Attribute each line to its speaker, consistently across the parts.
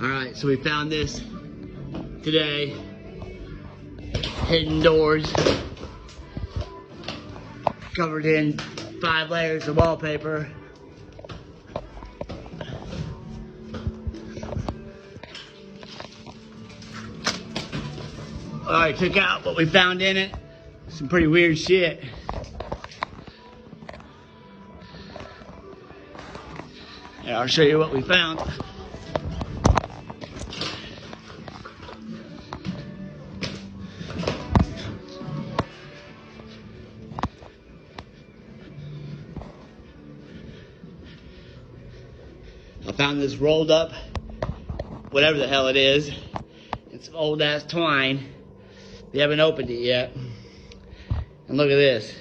Speaker 1: Alright, so we found this today. Hidden doors. Covered in 5 layers of wallpaper. Alright, check out what we found in it. Some pretty weird shit. Yeah, I'll show you what we found. I found this rolled up, whatever the hell it is. It's some old ass twine. We haven't opened it yet. And look at this.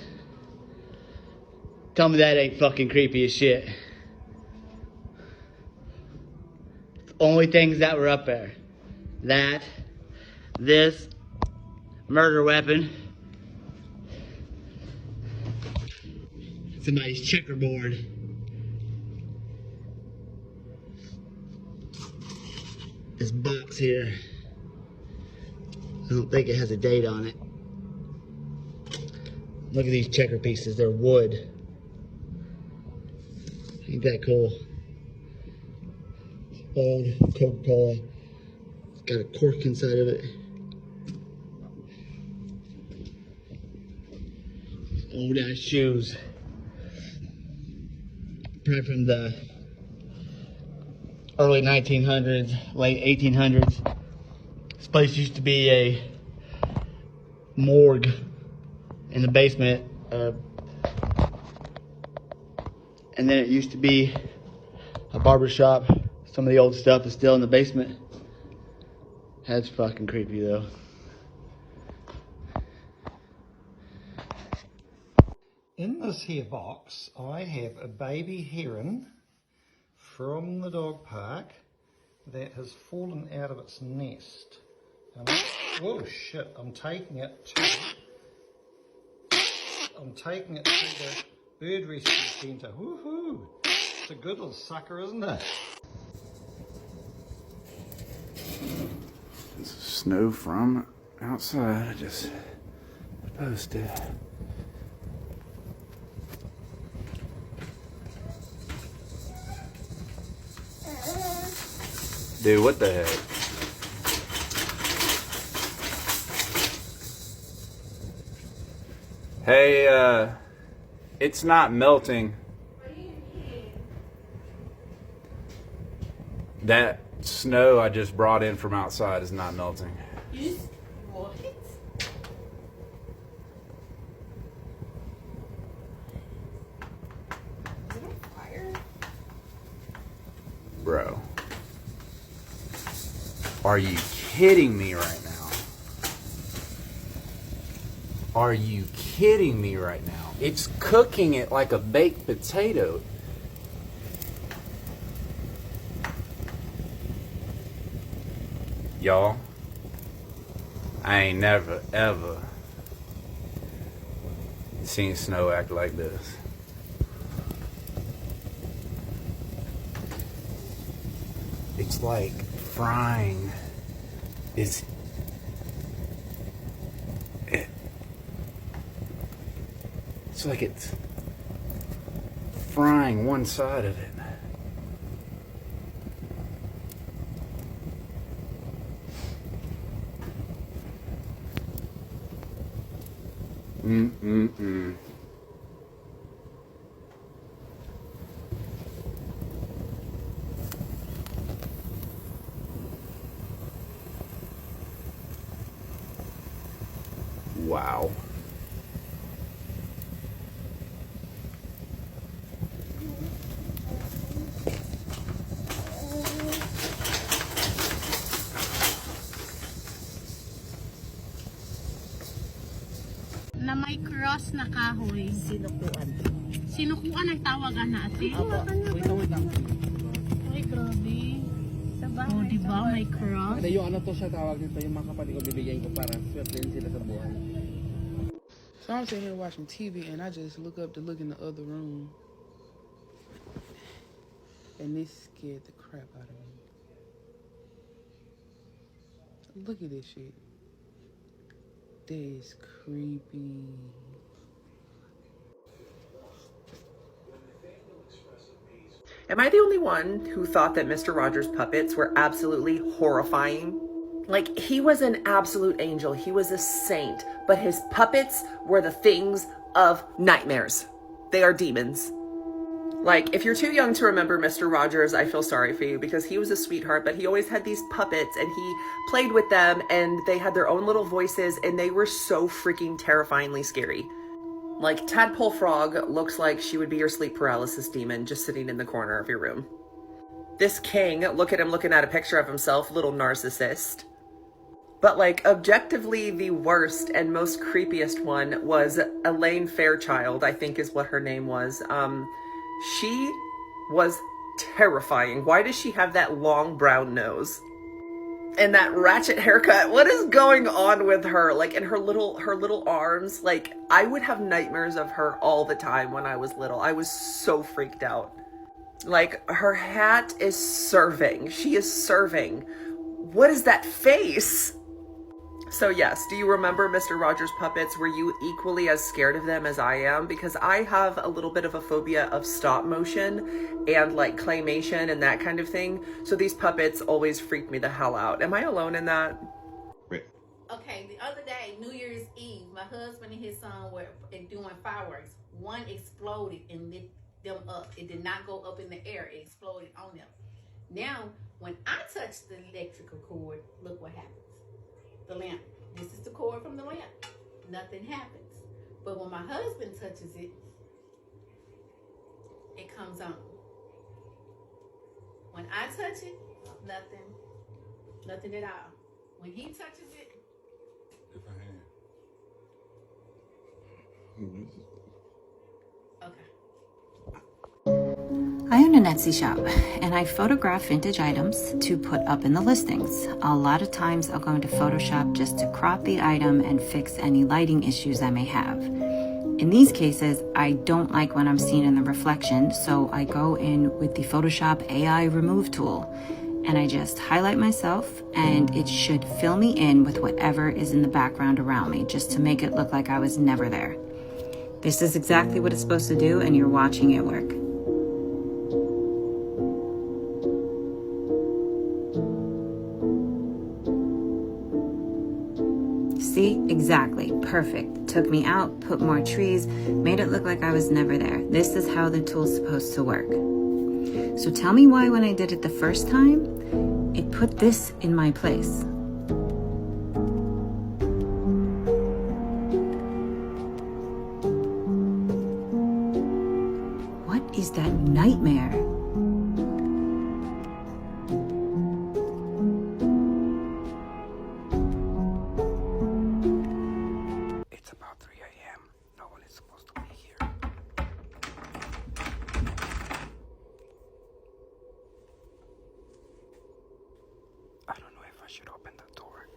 Speaker 1: Tell me that ain't fucking creepy as shit. The only things that were up there. That, this, murder weapon. Somebody's checkerboard. This box here, I don't think it has a date on it. Look at these checker pieces, they're wood. Ain't that cool? Old Coca-Cola. It's got a cork inside of it. Old ass shoes. Probably from the early 1900s, late 1800s. This place used to be a morgue in the basement. And then it used to be a barber shop. Some of the old stuff is still in the basement. That's fucking creepy though.
Speaker 2: In this here box, I have a baby heron from the dog park that has fallen out of its nest. And oh shit, I'm taking it to the bird rescue centre. Woohoo! It's a good little sucker, isn't it?
Speaker 3: It's snow from outside. I just posted. Dude, what the heck? Hey, it's not melting.
Speaker 4: What do you mean?
Speaker 3: That snow I just brought in from outside is not melting.
Speaker 4: You just what? Is it on fire?
Speaker 3: Bro. Are you kidding me right now? Are you kidding me right now? It's cooking it like a baked potato. Y'all, I ain't never, ever seen snow act like this. It's like frying. It's like it's frying one side of it. Wow.
Speaker 4: Na may cross na kahoy. Sinukuan. Sinukuan ang tawagan natin.
Speaker 5: Wait lang.
Speaker 4: Ay, grabe. Oh, diba? May cross.
Speaker 5: Ano yung ano to siya tawag nito, yung mga kapatid ko bibigyan ko para swerte din sila sa buhay.
Speaker 6: So I'm sitting here watching TV and I just look up to look in the other room. And this scared the crap out of me. Look at this shit. That is creepy.
Speaker 7: Am I the only one who thought that Mr. Rogers' puppets were absolutely horrifying? Like, he was an absolute angel. He was a saint. But his puppets were the things of nightmares. They are demons. Like, if you're too young to remember Mr. Rogers, I feel sorry for you, because he was a sweetheart, but he always had these puppets and he played with them and they had their own little voices and they were so freaking terrifyingly scary. Like, Tadpole Frog looks like she would be your sleep paralysis demon just sitting in the corner of your room. This king, look at him looking at a picture of himself, little narcissist. But, like, objectively the worst and most creepiest one was Elaine Fairchild, I think is what her name was. She was terrifying. Why does she have that long brown nose? And that ratchet haircut? What is going on with her? Like, in her little arms, like, I would have nightmares of her all the time when I was little. I was so freaked out. Like, her hat is serving. She is serving. What is that face? So yes, do you remember Mr. Rogers' puppets? Were you equally as scared of them as I am? Because I have a little bit of a phobia of stop motion and like claymation and that kind of thing. So these puppets always freak me the hell out. Am I alone in that?
Speaker 8: Okay, the other day, New Year's Eve, my husband and his son were doing fireworks. One exploded and lit them up. It did not go up in the air. It exploded on them. Now, when I touch the electrical cord, look what happens. The lamp. This is the cord from the lamp. Nothing happens. But when my husband touches it, it comes on. When I touch it, nothing. Nothing at all. When he touches it,
Speaker 9: different hand.
Speaker 8: okay.
Speaker 10: I own an Etsy shop and I photograph vintage items to put up in the listings. A lot of times I'll go into Photoshop just to crop the item and fix any lighting issues I may have. In these cases, I don't like when I'm seen in the reflection, so I go in with the Photoshop AI remove tool and I just highlight myself and it should fill me in with whatever is in the background around me just to make it look like I was never there. This is exactly what it's supposed to do and you're watching it work. See? Exactly. Perfect. Took me out, put more trees, made it look like I was never there. This is how the tool's supposed to work. So tell me why when I did it the first time, it put this in my place. What is that nightmare?
Speaker 3: It's about 3 a.m. No one is supposed to be here. I don't know if I should open the door.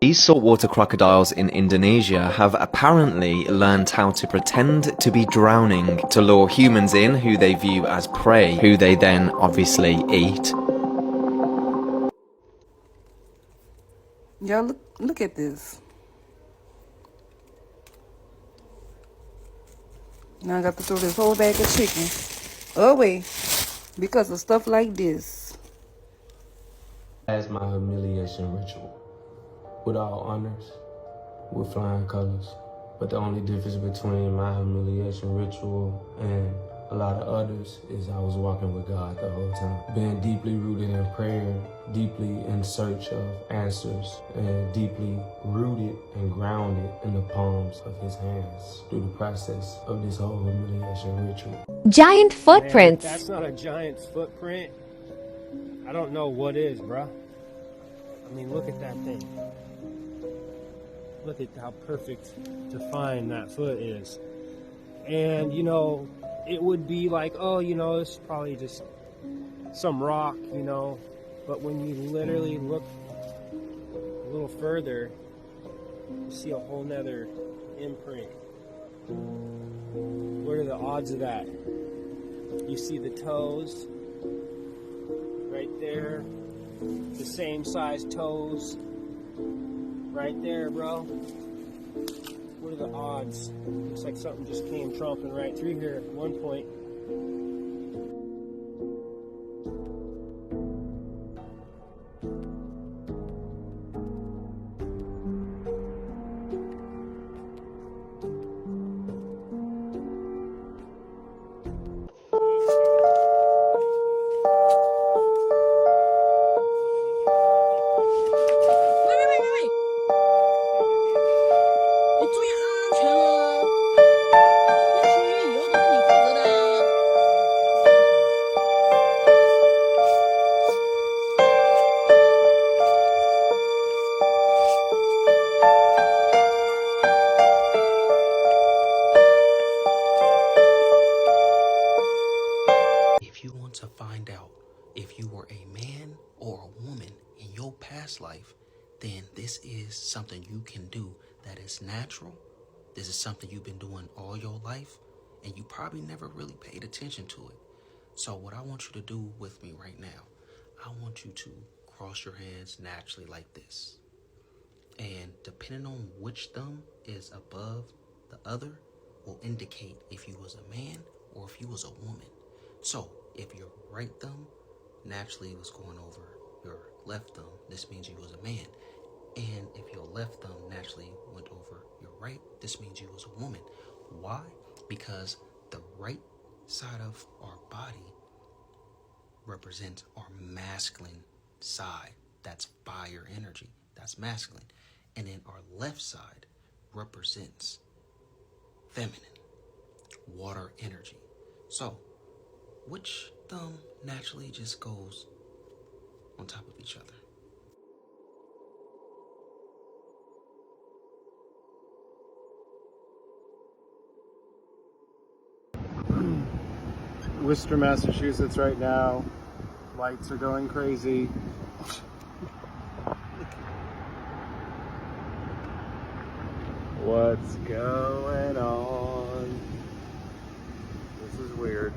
Speaker 11: These saltwater crocodiles in Indonesia have apparently learned how to pretend to be drowning to lure humans in who they view as prey, who they then obviously eat.
Speaker 6: Y'all look at this. Now I got to throw this whole bag of chicken away because of stuff like this.
Speaker 12: As my humiliation ritual, with all honors, with flying colors. But the only difference between my humiliation ritual and a lot of others is I was walking with God the whole time. Being deeply rooted in prayer, deeply in search of answers, and deeply rooted and grounded in the palms of his hands through the process of this whole humiliation ritual.
Speaker 13: Giant footprints.
Speaker 14: Man, if that's not a giant's footprint, I don't know what is, bruh. I mean, look at that thing. Look at how perfect defined that foot is. And, you know, it would be like, oh, you know, it's probably just some rock, you know. But when you literally look a little further, you see a whole nother imprint. What are the odds of that? You see the toes right there, the same size toes right there, bro. What are the odds? Looks like something just came tromping right through here at one point.
Speaker 15: If you want to find out if you were a man or a woman in your past life, then this is something you can do that is natural. This is something you've been doing all your life, and you probably never really paid attention to it. So what I want you to do with me right now, I want you to cross your hands naturally like this. And depending on which thumb is above the other will indicate if you was a man or if you was a woman. So if your right thumb naturally was going over your left thumb, this means you was a man. And if your left thumb naturally went over your right, this means you was a woman. Why? Because the right side of our body represents our masculine side. That's fire energy. That's masculine. And then our left side represents feminine, water energy. So, which thumb naturally just goes on top of each other?
Speaker 14: Worcester, Massachusetts right now. Lights are going crazy. What's going on? This is weird.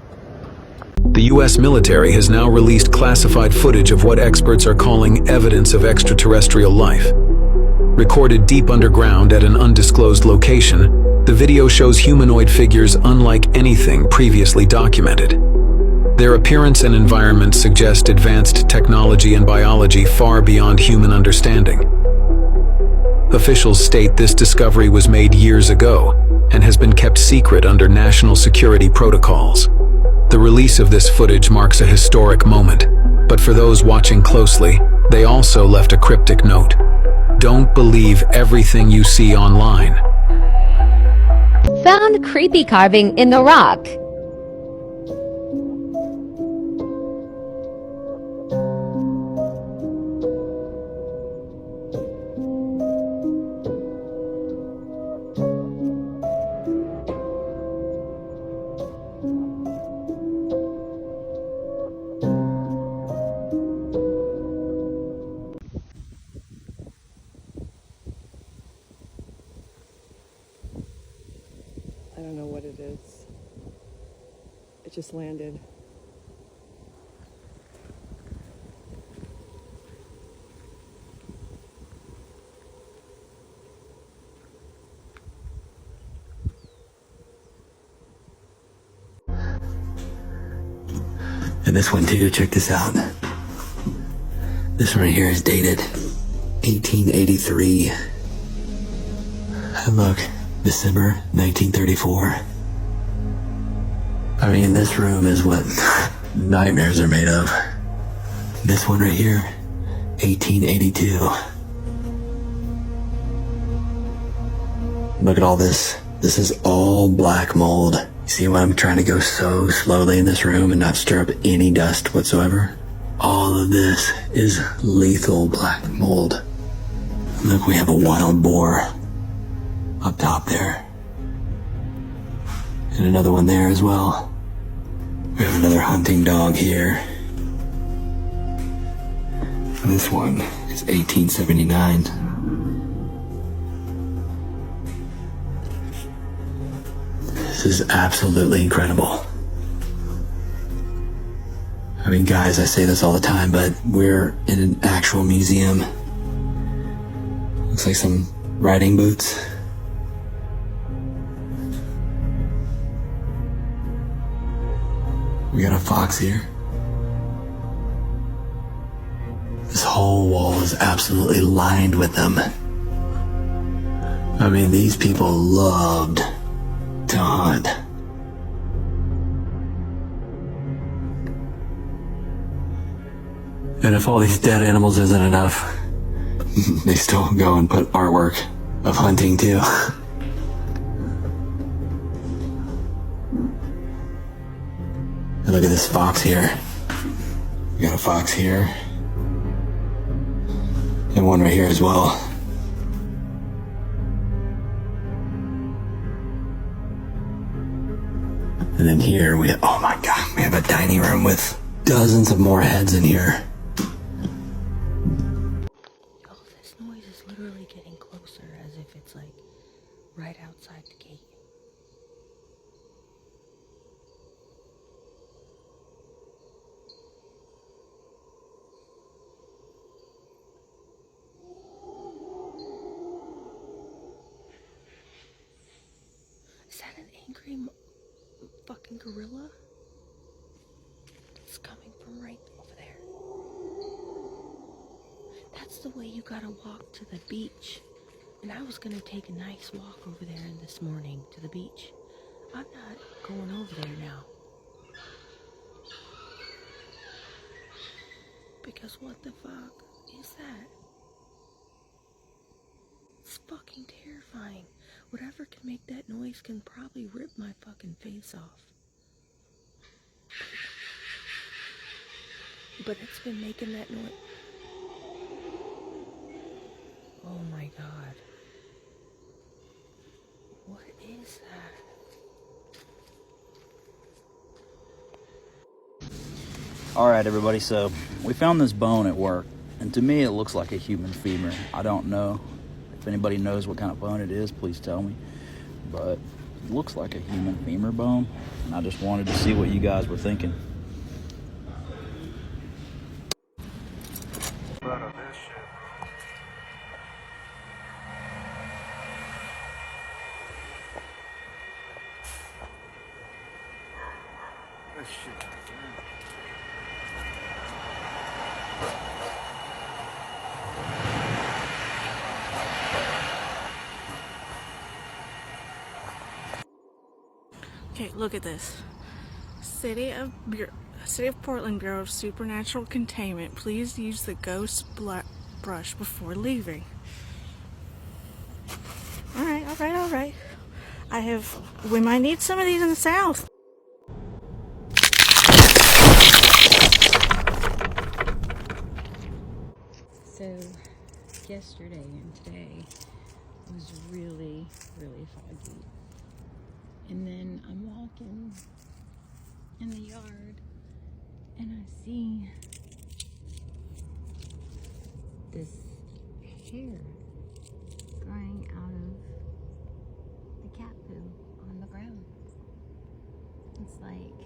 Speaker 16: The U.S. military has now released classified footage of what experts are calling evidence of extraterrestrial life. Recorded deep underground at an undisclosed location, the video shows humanoid figures unlike anything previously documented. Their appearance and environment suggest advanced technology and biology far beyond human understanding. Officials state this discovery was made years ago and has been kept secret under national security protocols. The release of this footage marks a historic moment, but for those watching closely, they also left a cryptic note. Don't believe everything you see online.
Speaker 13: Found creepy carving in the rock.
Speaker 17: I don't know what it is. It just landed.
Speaker 18: And this one too, check this out. This one right here is dated 1883. And look, December 1934. I mean, this room is what nightmares are made of. This one right here, 1882. Look at all this. This is all black mold. You see why I'm trying to go so slowly in this room and not stir up any dust whatsoever? All of this is lethal black mold. Look, we have a wild boar up top there. And another one there as well. We have another hunting dog here. This one is 1879. This is absolutely incredible. I mean, guys, I say this all the time, but we're in an actual museum. Looks like some riding boots. We got a fox here. This whole wall is absolutely lined with them. I mean, these people loved to hunt. And if all these dead animals isn't enough, they still go and put artwork of hunting too. And look at this fox here. We got a fox here. And one right here as well. And then here we have, oh my God, we have a dining room with dozens of more heads in here.
Speaker 19: This noise is literally getting closer, as if it's like right outside the gate. Is that an angry fucking gorilla? It's coming from right over there. That's the way you gotta walk to the beach. And I was gonna take a nice walk over there this morning to the beach. I'm not going over there now. Because what the fuck is that? It's fucking terrifying. Whatever can make that noise can probably rip my fucking face off. But it's been making that noise. Oh my God. What is that?
Speaker 20: Alright everybody, so we found this bone at work, and to me it looks like a human femur. I don't know. If anybody knows what kind of bone it is, please tell me. But it looks like a human femur bone, and I just wanted to see what you guys were thinking.
Speaker 4: Okay, look at this. City of Portland Bureau of Supernatural Containment. Please use the ghost brush before leaving. Alright. We might need some of these in the south.
Speaker 10: So, yesterday and today was really, really foggy. And then I'm walking in the yard and I see this hair growing out of the cat poo on the ground. It's like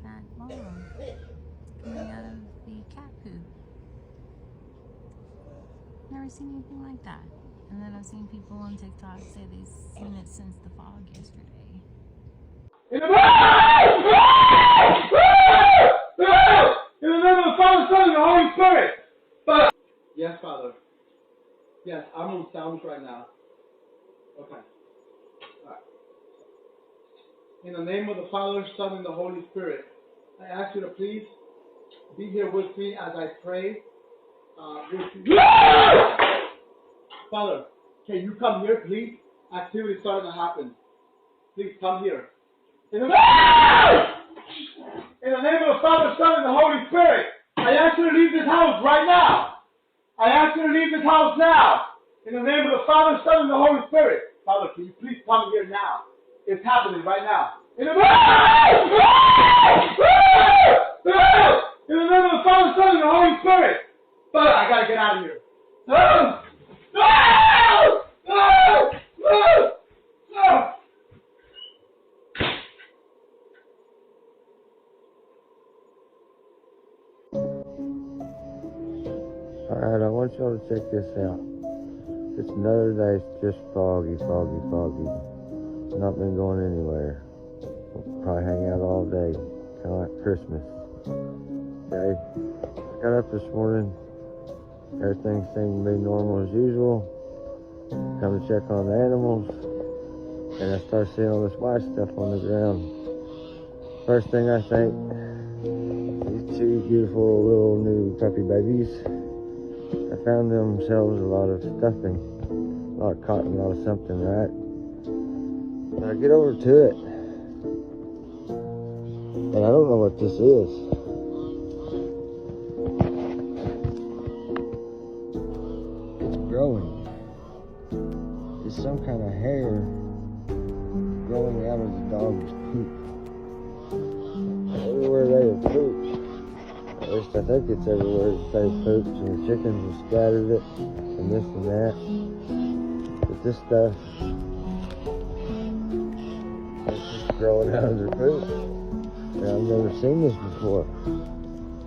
Speaker 10: that long coming out of the cat poo. Never seen anything like that. And then I've seen people on TikTok say they've seen it since the fog yesterday.
Speaker 5: sounds right now. Okay. All right. In the name of the Father, Son, and the Holy Spirit, I ask you to please be here with me as I pray. Father, can you come here, please? Activity is starting to happen. Please come here. In the name of the Father, Son, and the Holy Spirit, I ask you to leave this house right now. I ask you to leave this house now. In the name of the Father, Son, and the Holy Spirit. Father, can you please come here now? It's happening right now. In the name of the Father, Son, and the Holy Spirit. Father, I gotta get out of here.
Speaker 2: Alright, I want y'all to check this out. It's another day, it's just foggy. Not been going anywhere. We'll probably hang out all day, kind of like Christmas. Okay, I got up this morning, everything seemed to be normal as usual. Come to check on the animals, and I start seeing all this white stuff on the ground. First thing I think, these two beautiful little new puppy babies, I found themselves a lot of stuffing, a lot of cotton, a lot of something, right? But I get over to it, and I don't know what this is. It's growing. It's some kind of hair growing out of the dog's poop. Everywhere they have pooped. At least I think it's everywhere they've pooped, and the chickens have scattered it, and this and that. But this stuff is just growing out of their poop. And I've never seen this before.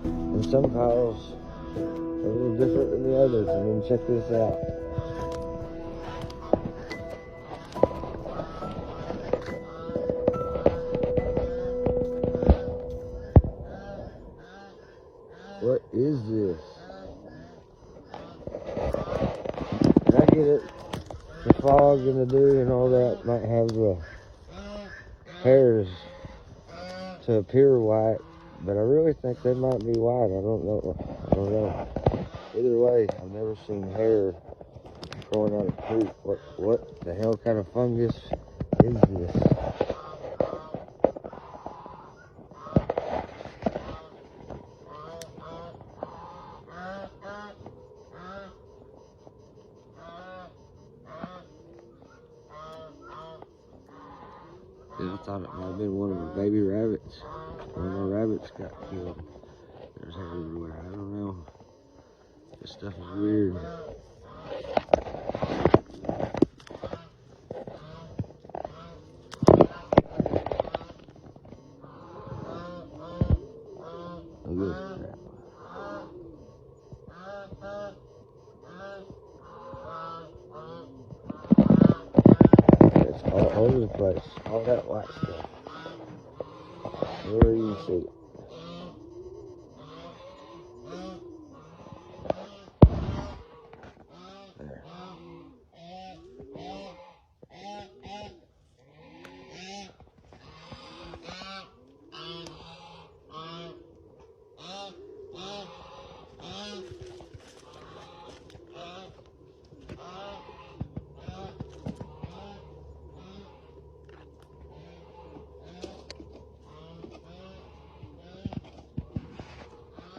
Speaker 2: And some piles are a little different than the others. I mean, check this out. What is this? And I get it. The fog and the dew and all that might have the hairs to appear white, but I really think they might be white. I don't know. Either way, I've never seen hair growing out of poop. What the hell kind of fungus is this? And I thought it might have been one of the baby rabbits. One of our rabbits got killed. There's hair everywhere. I don't know. This stuff is weird. Look at this crap. It's all over the place. All that white stuff. Where you see it. There.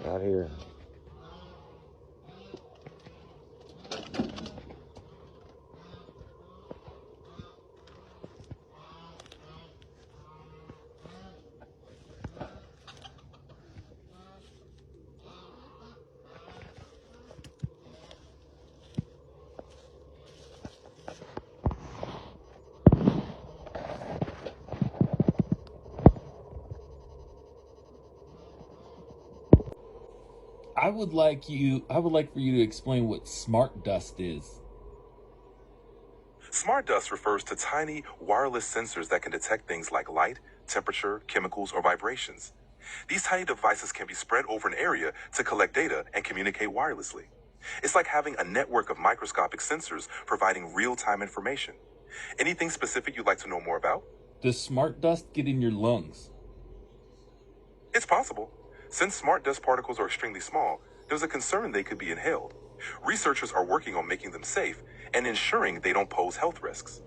Speaker 2: Out here.
Speaker 21: I would like for you to explain what smart dust is.
Speaker 22: Smart dust refers to tiny wireless sensors that can detect things like light, temperature, chemicals, or vibrations. These tiny devices can be spread over an area to collect data and communicate wirelessly. It's like having a network of microscopic sensors providing real-time information. Anything specific you'd like to know more about?
Speaker 21: Does smart dust get in your lungs?
Speaker 22: It's possible. Since smart dust particles are extremely small, there's a concern they could be inhaled. Researchers are working on making them safe and ensuring they don't pose health risks.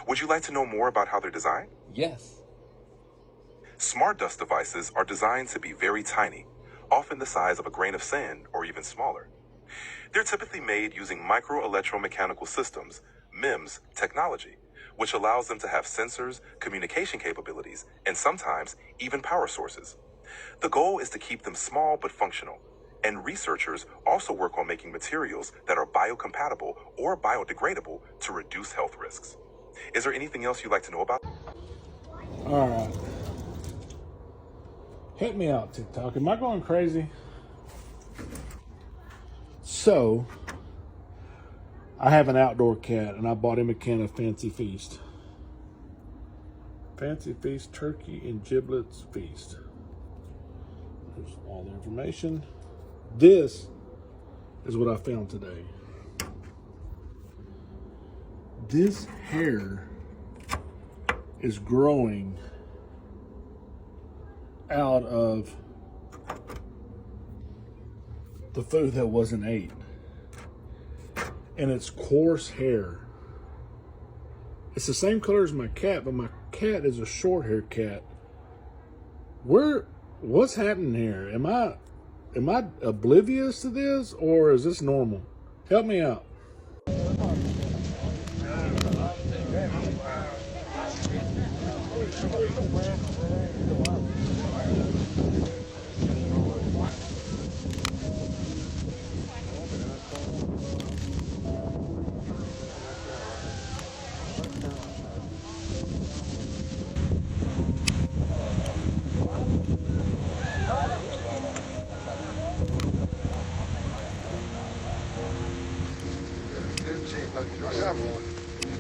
Speaker 22: Would you like to know more about how they're designed?
Speaker 21: Yes.
Speaker 22: Smart dust devices are designed to be very tiny, often the size of a grain of sand or even smaller. They're typically made using micro-electromechanical systems, MEMS technology, which allows them to have sensors, communication capabilities, and sometimes even power sources. The goal is to keep them small but functional, and researchers also work on making materials that are biocompatible or biodegradable to reduce health risks. Is there anything else you'd like to know about?
Speaker 5: All right. Help me out, TikTok. Am I going crazy? So, I have an outdoor cat, and I bought him a can of Fancy Feast. Fancy Feast Turkey and Giblets Feast. There's all the information. This is what I found today. This hair is growing out of the food that wasn't ate. And it's coarse hair. It's the same color as my cat, but my cat is a short hair cat. What's happening here? Am I oblivious to this, or is this normal? Help me out.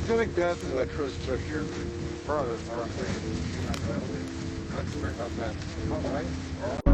Speaker 1: Systemic death and electrosis right here. Further. Let's worry about that. All right.